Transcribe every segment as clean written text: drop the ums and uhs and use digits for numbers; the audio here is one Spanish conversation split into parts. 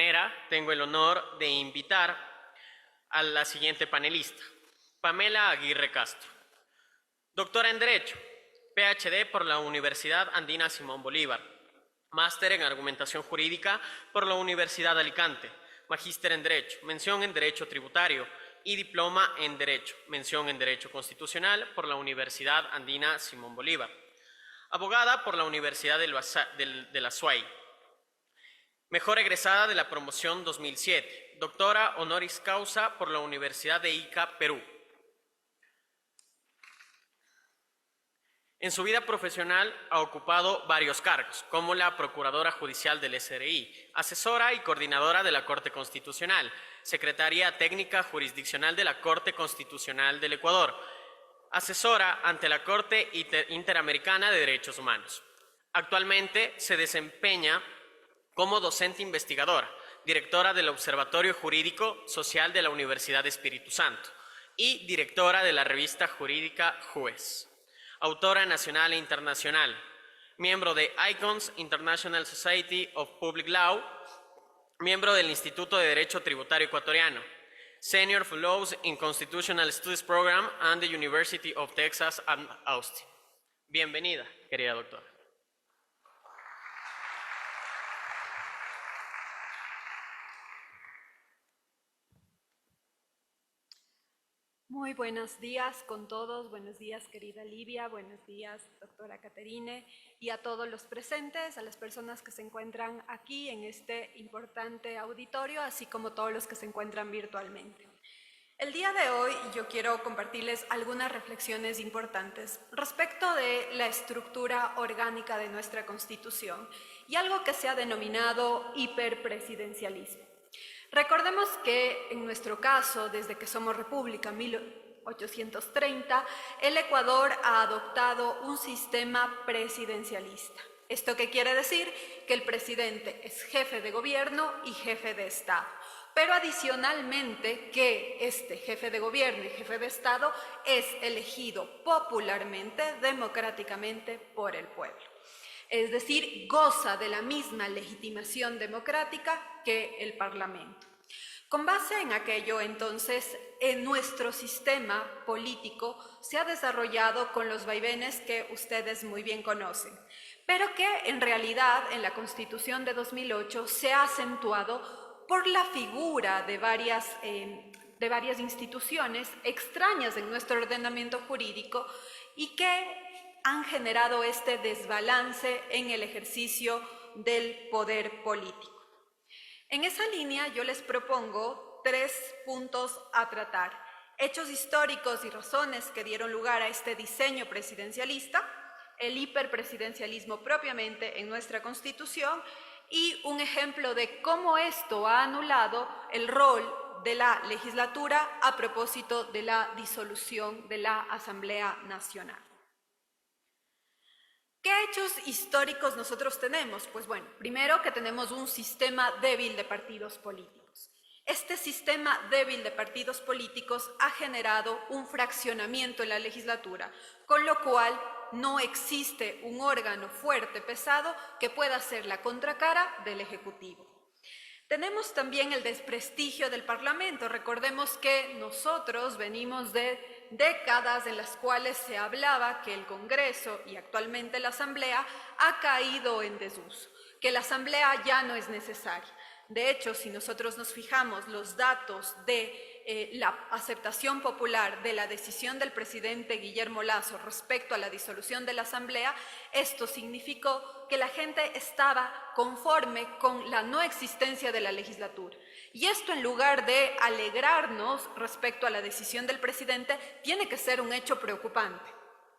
manera, tengo el honor de invitar a la siguiente panelista, Pamela Aguirre Castro, doctora en Derecho, PhD por la Universidad Andina Simón Bolívar, máster en Argumentación Jurídica por la Universidad de Alicante, magíster en Derecho, mención en Derecho Tributario y diploma en Derecho, mención en Derecho Constitucional por la Universidad Andina Simón Bolívar, abogada por la Universidad de la SUAY, mejor egresada de la promoción 2007, doctora honoris causa por la Universidad de Ica, Perú. En su vida profesional ha ocupado varios cargos, como la Procuradora Judicial del SRI, asesora y coordinadora de la Corte Constitucional, secretaria técnica jurisdiccional de la Corte Constitucional del Ecuador, asesora ante la Corte Interamericana de Derechos Humanos. Actualmente se desempeña como docente investigadora, directora del Observatorio Jurídico Social de la Universidad de Espíritu Santo y directora de la revista jurídica Juez. Autora nacional e internacional, miembro de ICONS International Society of Public Law, miembro del Instituto de Derecho Tributario Ecuatoriano, Senior Fellows in Constitutional Studies Program and the University of Texas at Austin. Bienvenida, querida doctora. Muy buenos días con todos, buenos días querida Livia, buenos días doctora Caterine y a todos los presentes, a las personas que se encuentran aquí en este importante auditorio, así como todos los que se encuentran virtualmente. El día de hoy yo quiero compartirles algunas reflexiones importantes respecto de la estructura orgánica de nuestra Constitución y algo que se ha denominado hiperpresidencialismo. Recordemos que en nuestro caso, desde que somos república, 1830, el Ecuador ha adoptado un sistema presidencialista. ¿Esto qué quiere decir? Que el presidente es jefe de gobierno y jefe de Estado. Pero adicionalmente que este jefe de gobierno y jefe de Estado es elegido popularmente, democráticamente por el pueblo. Es decir, goza de la misma legitimación democrática que el Parlamento. Con base en aquello, entonces, en nuestro sistema político se ha desarrollado con los vaivenes que ustedes muy bien conocen, pero que en realidad en la Constitución de 2008 se ha acentuado por la figura de varias instituciones extrañas en nuestro ordenamiento jurídico y que han generado este desbalance en el ejercicio del poder político. En esa línea yo les propongo 3 puntos a tratar: hechos históricos y razones que dieron lugar a este diseño presidencialista, el hiperpresidencialismo propiamente en nuestra Constitución y un ejemplo de cómo esto ha anulado el rol de la legislatura a propósito de la disolución de la Asamblea Nacional. ¿Qué hechos históricos nosotros tenemos? Pues bueno, primero que tenemos un sistema débil de partidos políticos. Este sistema débil de partidos políticos ha generado un fraccionamiento en la legislatura, con lo cual no existe un órgano fuerte, pesado, que pueda ser la contracara del Ejecutivo. Tenemos también el desprestigio del Parlamento. Recordemos que nosotros venimos de décadas en las cuales se hablaba que el Congreso y actualmente la Asamblea ha caído en desuso, que la Asamblea ya no es necesaria. De hecho, si nosotros nos fijamos los datos de la aceptación popular de la decisión del presidente Guillermo Lasso respecto a la disolución de la Asamblea, esto significó que la gente estaba conforme con la no existencia de la legislatura. Y esto, en lugar de alegrarnos respecto a la decisión del presidente, tiene que ser un hecho preocupante.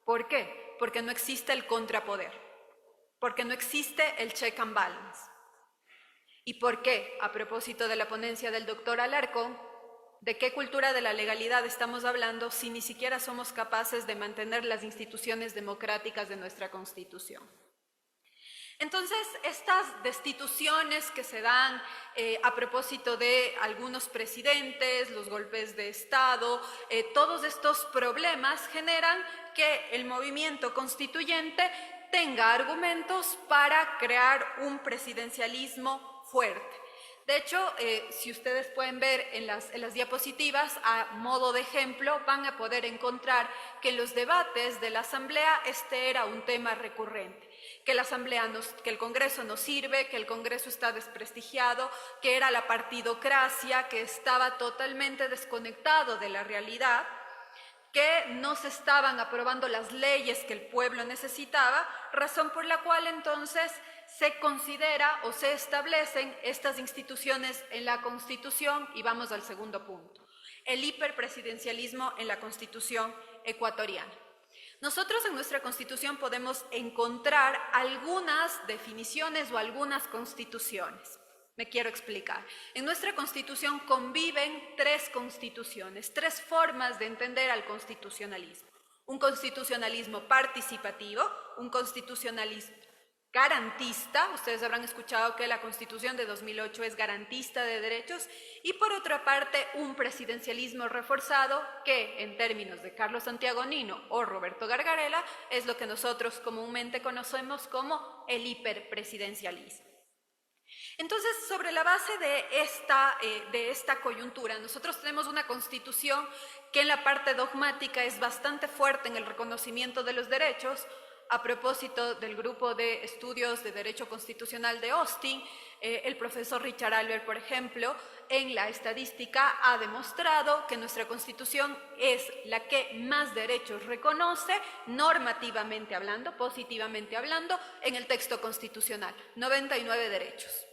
¿Por qué? Porque no existe el contrapoder, porque no existe el check and balance. ¿Y por qué? A propósito de la ponencia del doctor Alarcón, ¿de qué cultura de la legalidad estamos hablando si ni siquiera somos capaces de mantener las instituciones democráticas de nuestra Constitución? Entonces, estas destituciones que se dan a propósito de algunos presidentes, los golpes de Estado, todos estos problemas generan que el movimiento constituyente tenga argumentos para crear un presidencialismo fuerte. De hecho, si ustedes pueden ver en las diapositivas, a modo de ejemplo, van a poder encontrar que en los debates de la Asamblea este era un tema recurrente, que que el Congreso no sirve, que el Congreso está desprestigiado, que era la partidocracia, que estaba totalmente desconectado de la realidad, que no se estaban aprobando las leyes que el pueblo necesitaba, razón por la cual entonces se considera o se establecen estas instituciones en la Constitución, y vamos al segundo punto, el hiperpresidencialismo en la Constitución ecuatoriana. Nosotros en nuestra Constitución podemos encontrar algunas definiciones o algunas constituciones. Me quiero explicar. En nuestra Constitución conviven tres constituciones, tres formas de entender al constitucionalismo. Un constitucionalismo participativo, un constitucionalismo garantista, ustedes habrán escuchado que la Constitución de 2008 es garantista de derechos, y por otra parte un presidencialismo reforzado que en términos de Carlos Santiago Nino o Roberto Gargarella es lo que nosotros comúnmente conocemos como el hiperpresidencialismo. Entonces, sobre la base de esta coyuntura, nosotros tenemos una Constitución que en la parte dogmática es bastante fuerte en el reconocimiento de los derechos. A propósito del grupo de estudios de Derecho Constitucional de Austin, el profesor Richard Albert, por ejemplo, en la estadística ha demostrado que nuestra Constitución es la que más derechos reconoce, normativamente hablando, positivamente hablando, en el texto constitucional, 99 derechos.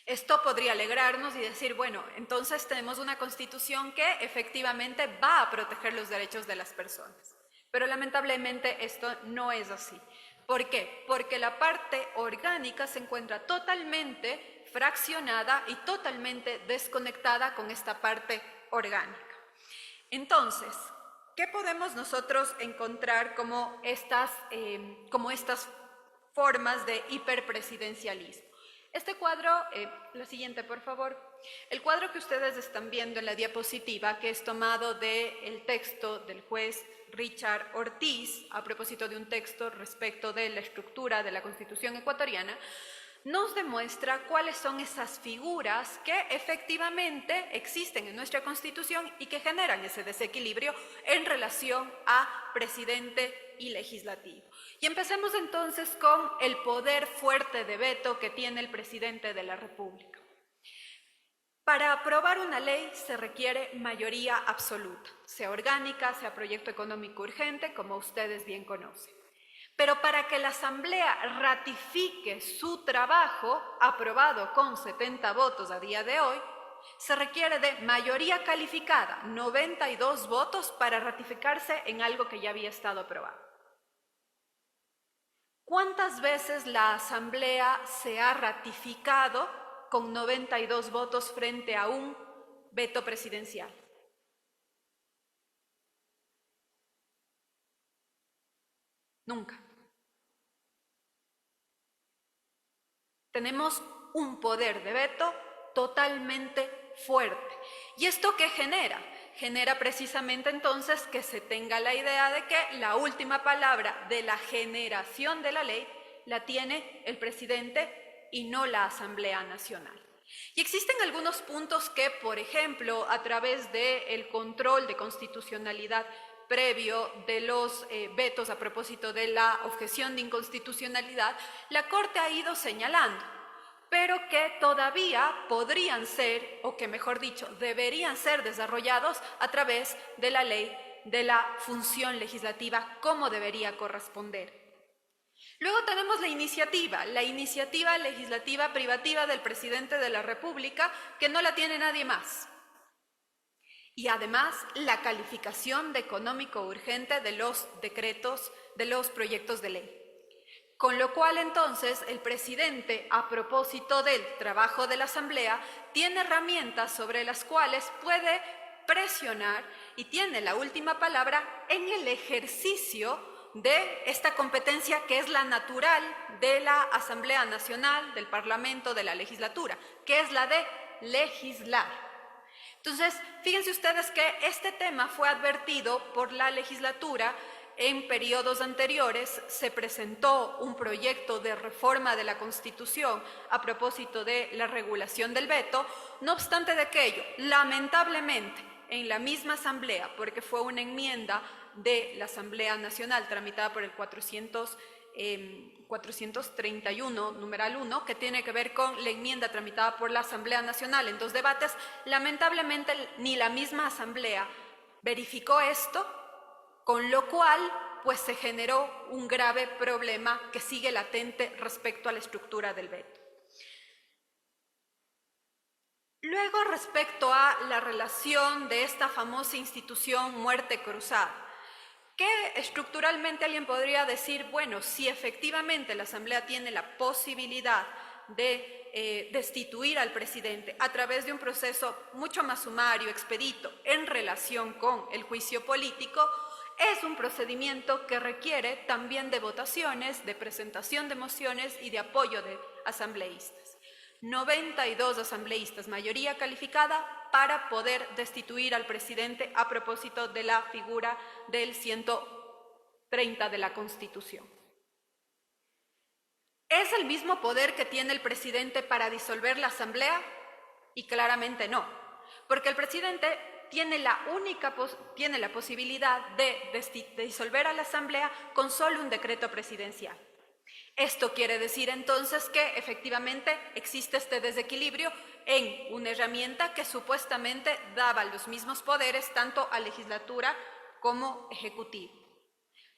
Esto podría alegrarnos y decir, bueno, entonces tenemos una Constitución que efectivamente va a proteger los derechos de las personas. Pero lamentablemente esto no es así. ¿Por qué? Porque la parte orgánica se encuentra totalmente fraccionada y totalmente desconectada con esta parte orgánica. Entonces, ¿qué podemos nosotros encontrar como estas formas de hiperpresidencialismo? Este cuadro, la siguiente por favor, el cuadro que ustedes están viendo en la diapositiva, que es tomado del texto del juez Richard Ortiz, a propósito de un texto respecto de la estructura de la Constitución ecuatoriana, nos demuestra cuáles son esas figuras que efectivamente existen en nuestra Constitución y que generan ese desequilibrio en relación a presidente y legislativo. Y empecemos entonces con el poder fuerte de veto que tiene el presidente de la República. Para aprobar una ley se requiere mayoría absoluta, sea orgánica, sea proyecto económico urgente, como ustedes bien conocen. Pero para que la Asamblea ratifique su trabajo, aprobado con 70 votos a día de hoy, se requiere de mayoría calificada, 92 votos para ratificarse en algo que ya había estado aprobado. ¿Cuántas veces la Asamblea se ha ratificado con 92 votos frente a un veto presidencial? Nunca. Tenemos un poder de veto totalmente fuerte. ¿Y esto qué genera? Genera precisamente entonces que se tenga la idea de que la última palabra de la generación de la ley la tiene el presidente y no la Asamblea Nacional. Y existen algunos puntos que, por ejemplo, a través del control de constitucionalidad previo de los vetos a propósito de la objeción de inconstitucionalidad, la Corte ha ido señalando, pero que todavía podrían ser, o que mejor dicho, deberían ser desarrollados a través de la ley de la función legislativa, como debería corresponder. Luego tenemos la iniciativa legislativa privativa del presidente de la República, que no la tiene nadie más. Y además la calificación de económico urgente de los decretos, de los proyectos de ley. Con lo cual entonces el presidente, a propósito del trabajo de la Asamblea, tiene herramientas sobre las cuales puede presionar y tiene la última palabra en el ejercicio de esta competencia que es la natural de la Asamblea Nacional, del Parlamento, de la legislatura, que es la de legislar. Entonces, fíjense ustedes que este tema fue advertido por la legislatura en periodos anteriores se presentó un proyecto de reforma de la Constitución a propósito de la regulación del veto. No obstante de aquello, lamentablemente, en la misma Asamblea, porque fue una enmienda de la Asamblea Nacional tramitada por el 431, numeral 1, que tiene que ver con la enmienda tramitada por la Asamblea Nacional en 2 debates, lamentablemente ni la misma Asamblea verificó esto, con lo cual pues se generó un grave problema que sigue latente respecto a la estructura del veto. Luego, respecto a la relación de esta famosa institución muerte cruzada, que estructuralmente alguien podría decir, bueno, si efectivamente la Asamblea tiene la posibilidad de destituir al presidente a través de un proceso mucho más sumario, expedito, en relación con el juicio político, es un procedimiento que requiere también de votaciones, de presentación de mociones y de apoyo de asambleístas. 92 asambleístas, mayoría calificada, para poder destituir al presidente a propósito de la figura del 130 de la Constitución. ¿Es el mismo poder que tiene el presidente para disolver la Asamblea? Y claramente no, porque el presidente tiene la posibilidad de disolver a la Asamblea con solo un decreto presidencial. Esto quiere decir entonces que efectivamente existe este desequilibrio en una herramienta que supuestamente daba los mismos poderes tanto a legislatura como ejecutivo.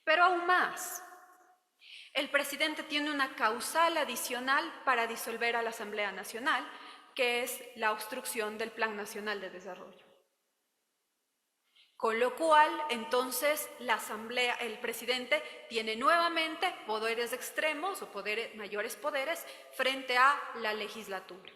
Pero aún más, el presidente tiene una causal adicional para disolver a la Asamblea Nacional, que es la obstrucción del Plan Nacional de Desarrollo. Con lo cual, entonces, el presidente tiene nuevamente poderes extremos o mayores poderes frente a la legislatura.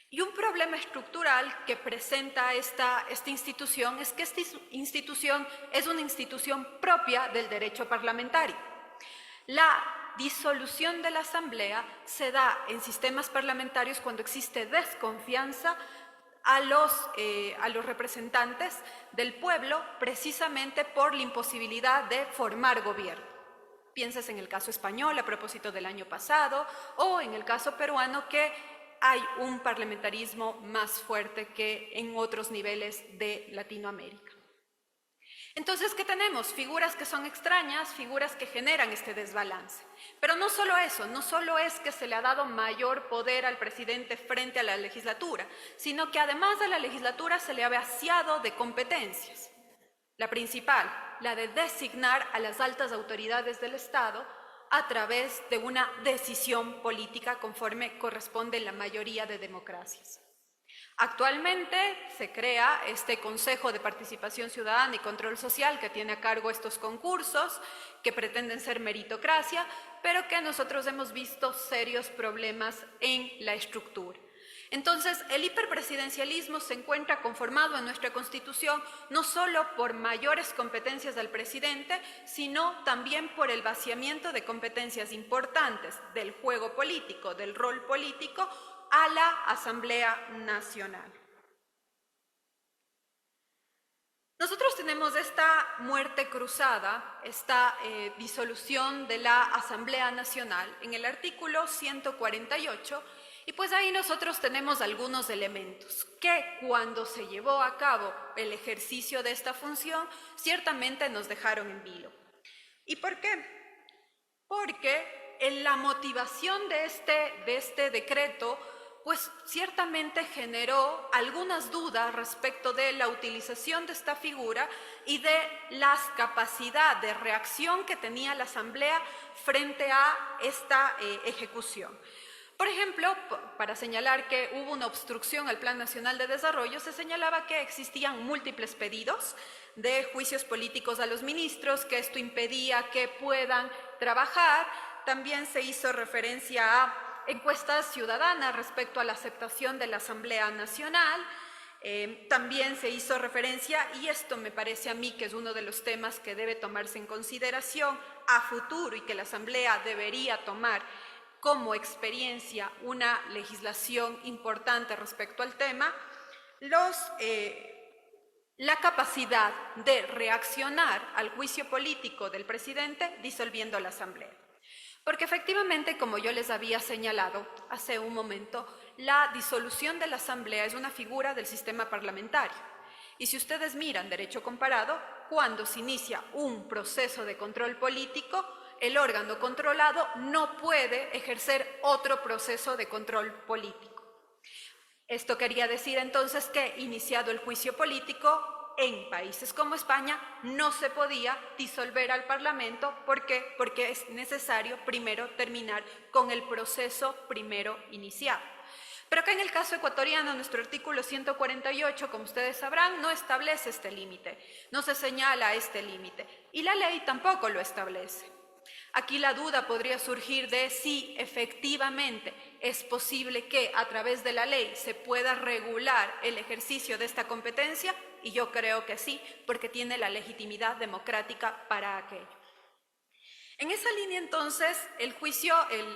Y un problema estructural que presenta esta institución es que esta institución es una institución propia del derecho parlamentario. La disolución de la Asamblea se da en sistemas parlamentarios cuando existe desconfianza a los representantes del pueblo, precisamente por la imposibilidad de formar gobierno. Piensas en el caso español a propósito del año pasado, o en el caso peruano, que hay un parlamentarismo más fuerte que en otros niveles de Latinoamérica. Entonces, ¿qué tenemos? Figuras que son extrañas, figuras que generan este desbalance. Pero no solo eso, no solo es que se le ha dado mayor poder al presidente frente a la legislatura, sino que además de la legislatura se le ha vaciado de competencias. La principal, la de designar a las altas autoridades del Estado a través de una decisión política conforme corresponde en la mayoría de democracias. Actualmente se crea este Consejo de Participación Ciudadana y Control Social que tiene a cargo estos concursos que pretenden ser meritocracia, pero que nosotros hemos visto serios problemas en la estructura. Entonces, el hiperpresidencialismo se encuentra conformado en nuestra Constitución no solo por mayores competencias del presidente, sino también por el vaciamiento de competencias importantes del juego político, del rol político, a la Asamblea Nacional. Nosotros tenemos esta muerte cruzada, esta disolución de la Asamblea Nacional en el artículo 148, y pues ahí nosotros tenemos algunos elementos que cuando se llevó a cabo el ejercicio de esta función ciertamente nos dejaron en vilo. ¿Y por qué? Porque en la motivación de este decreto pues ciertamente generó algunas dudas respecto de la utilización de esta figura y de la capacidad de reacción que tenía la Asamblea frente a esta ejecución. Por ejemplo, para señalar que hubo una obstrucción al Plan Nacional de Desarrollo, se señalaba que existían múltiples pedidos de juicios políticos a los ministros, que esto impedía que puedan trabajar. También se hizo referencia a encuestas ciudadanas respecto a la aceptación de la Asamblea Nacional. También se hizo referencia, y esto me parece a mí que es uno de los temas que debe tomarse en consideración a futuro y que la Asamblea debería tomar como experiencia una legislación importante respecto al tema, la capacidad de reaccionar al juicio político del presidente disolviendo la Asamblea. Porque efectivamente, como yo les había señalado hace un momento, la disolución de la Asamblea es una figura del sistema parlamentario. Y si ustedes miran derecho comparado, cuando se inicia un proceso de control político, el órgano controlado no puede ejercer otro proceso de control político. Esto quería decir entonces que, iniciado el juicio político, en países como España no se podía disolver al Parlamento. ¿Por qué? Porque es necesario primero terminar con el proceso primero iniciado. Pero acá en el caso ecuatoriano, nuestro artículo 148, como ustedes sabrán, no establece este límite, no se señala este límite, y la ley tampoco lo establece. Aquí la duda podría surgir de si efectivamente es posible que a través de la ley se pueda regular el ejercicio de esta competencia, y yo creo que sí, porque tiene la legitimidad democrática para aquello. En esa línea, entonces,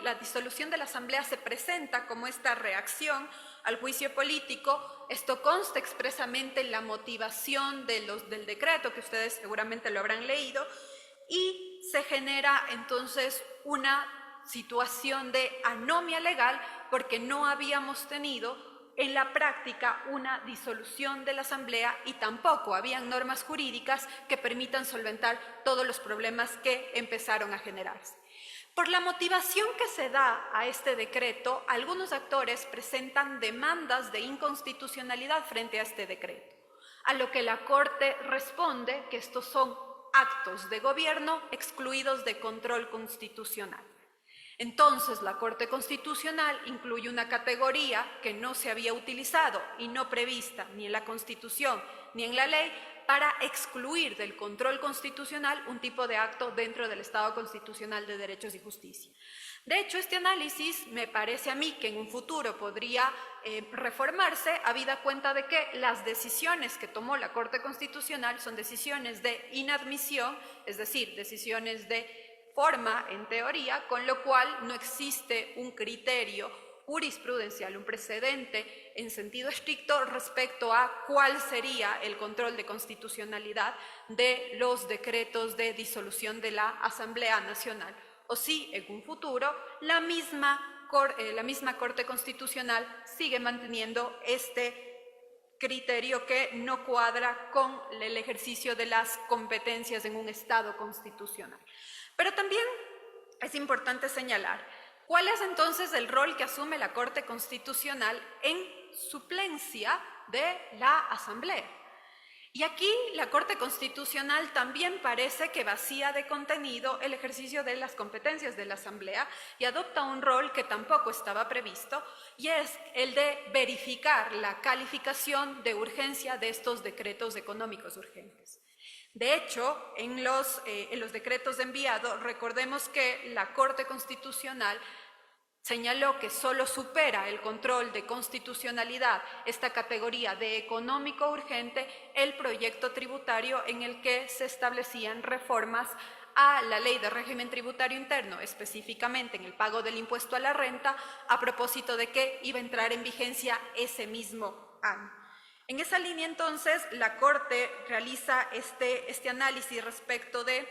la disolución de la Asamblea se presenta como esta reacción al juicio político. Esto consta expresamente en la motivación del decreto, que ustedes seguramente lo habrán leído, y se genera entonces una situación de anomia legal porque no habíamos tenido en la práctica una disolución de la Asamblea y tampoco habían normas jurídicas que permitan solventar todos los problemas que empezaron a generarse. Por la motivación que se da a este decreto, algunos actores presentan demandas de inconstitucionalidad frente a este decreto, a lo que la Corte responde que estos son actos de gobierno excluidos de control constitucional. Entonces, la Corte Constitucional incluye una categoría que no se había utilizado y no prevista ni en la Constitución ni en la ley para excluir del control constitucional un tipo de acto dentro del Estado constitucional de derechos y justicia. De hecho, este análisis me parece a mí que en un futuro podría reformarse, habida cuenta de que las decisiones que tomó la Corte Constitucional son decisiones de inadmisión, es decir, decisiones de forma en teoría, con lo cual no existe un criterio jurisprudencial, un precedente en sentido estricto respecto a cuál sería el control de constitucionalidad de los decretos de disolución de la Asamblea Nacional. O si en un futuro la misma Corte Constitucional sigue manteniendo este criterio que no cuadra con el ejercicio de las competencias en un Estado constitucional. Pero también es importante señalar cuál es entonces el rol que asume la Corte Constitucional en suplencia de la Asamblea. Y aquí la Corte Constitucional también parece que vacía de contenido el ejercicio de las competencias de la Asamblea y adopta un rol que tampoco estaba previsto, y es el de verificar la calificación de urgencia de estos decretos económicos urgentes. De hecho, en los decretos de enviado, recordemos que la Corte Constitucional señaló que solo supera el control de constitucionalidad esta categoría de económico urgente el proyecto tributario en el que se establecían reformas a la Ley de Régimen Tributario Interno, específicamente en el pago del impuesto a la renta, a propósito de que iba a entrar en vigencia ese mismo año. En esa línea, entonces, la Corte realiza este análisis respecto de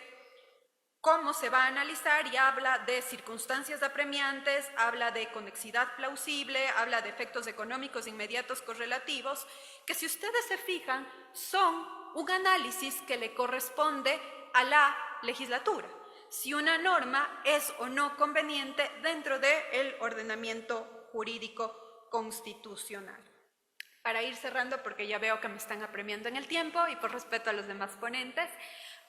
cómo se va a analizar y habla de circunstancias apremiantes, habla de conexidad plausible, habla de efectos económicos inmediatos correlativos, que si ustedes se fijan, son un análisis que le corresponde a la legislatura, si una norma es o no conveniente dentro del ordenamiento jurídico constitucional. Para ir cerrando, porque ya veo que me están apremiando en el tiempo y por respeto a los demás ponentes,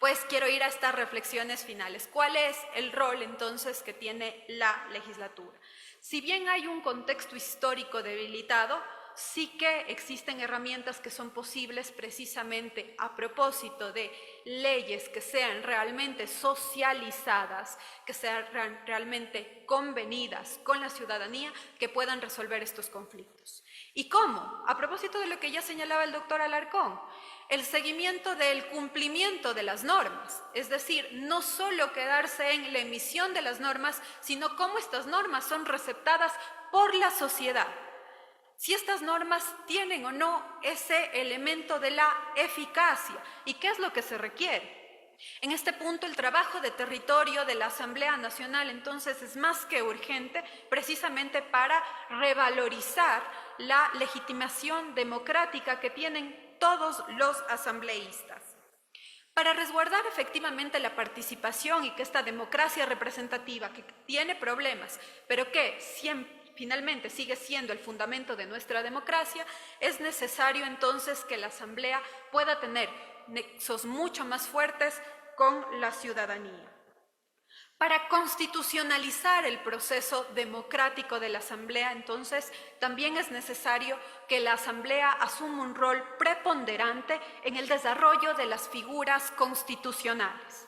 pues quiero ir a estas reflexiones finales. ¿Cuál es el rol entonces que tiene la legislatura? Si bien hay un contexto histórico debilitado, sí que existen herramientas que son posibles precisamente a propósito de leyes que sean realmente socializadas, que sean realmente convenidas con la ciudadanía, que puedan resolver estos conflictos. ¿Y cómo? A propósito de lo que ya señalaba el doctor Alarcón, el seguimiento del cumplimiento de las normas, es decir, no solo quedarse en la emisión de las normas, sino cómo estas normas son receptadas por la sociedad. si estas normas tienen o no ese elemento de la eficacia y qué es lo que se requiere. En este punto, el trabajo de territorio de la Asamblea Nacional entonces es más que urgente, precisamente para revalorizar la legitimación democrática que tienen todos los asambleístas. Para resguardar efectivamente la participación y que esta democracia representativa, que tiene problemas, pero que finalmente sigue siendo el fundamento de nuestra democracia, es necesario entonces que la Asamblea pueda tener nexos mucho más fuertes con la ciudadanía. Para constitucionalizar el proceso democrático de la Asamblea, entonces, también es necesario que la Asamblea asuma un rol preponderante en el desarrollo de las figuras constitucionales.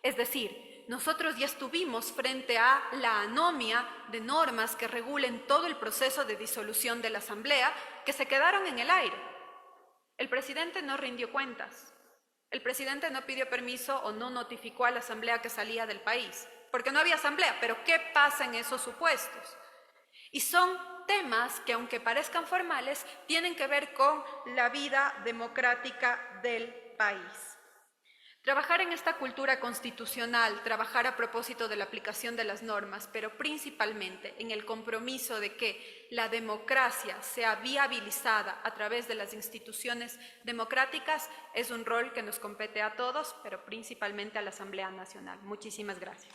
Es decir, nosotros ya estuvimos frente a la anomia de normas que regulen todo el proceso de disolución de la Asamblea, que se quedaron en el aire. El presidente no rindió cuentas. El presidente no pidió permiso o no notificó a la Asamblea que salía del país, porque no había Asamblea. Pero ¿qué pasa en esos supuestos? Y son temas que, aunque parezcan formales, tienen que ver con la vida democrática del país. Trabajar en esta cultura constitucional, trabajar a propósito de la aplicación de las normas, pero principalmente en el compromiso de que la democracia sea viabilizada a través de las instituciones democráticas, es un rol que nos compete a todos, pero principalmente a la Asamblea Nacional. Muchísimas gracias.